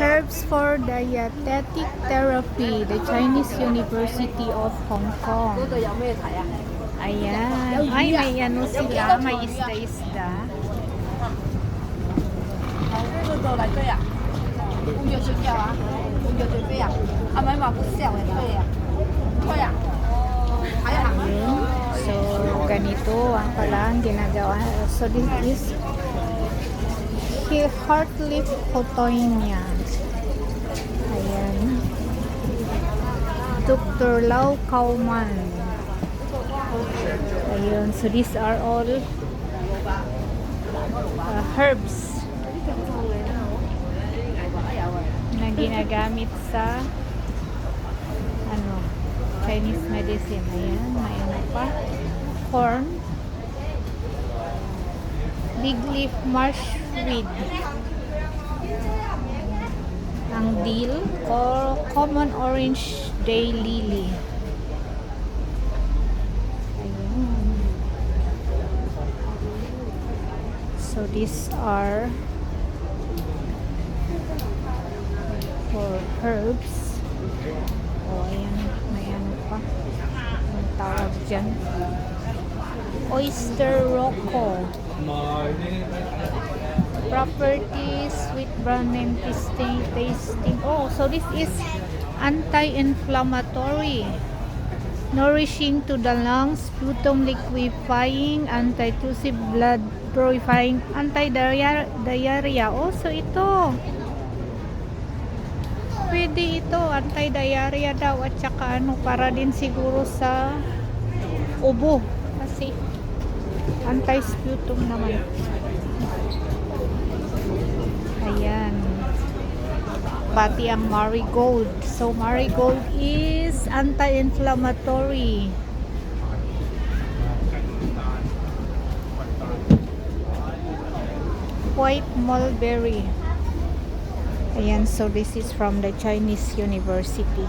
Herbs for Dietetic Therapy, the Chinese University of Hong Kong. Ayan. Ay, may ano sila, may isda-isda. 这个来对呀，五月休假啊，五月对对呀，阿妹嘛不笑诶，对呀，对呀，还有 Ayun. So, ganito ang pala ang ginagawa. So, this is Heartleaf Cotonia. Ayan. Dr. Lau Kauman. Ayun. So, these are all herbs na ginagamit sa Chinese medicine. Ayan, may ano pa. Corn. Big leaf marshweed. Ang dill. Or common orange day lily. Ayan. So these are for herbs. O, ayan. May ano pa. Ang tawag dyan. Oyster Rocco. Properties, sweet brown and tasting. Oh, so this is anti-inflammatory. Nourishing to the lungs, sputum liquefying, anti-tussive, blood purifying, anti-diarrhea. Oh, so ito. Pwede ito, anti-diarrhea daw at saka para din siguro sa ubo kasi anti-sputum naman. Ayan. Pati ang marigold. So marigold is anti-inflammatory. White mulberry. Ayan, so this is from the Chinese University.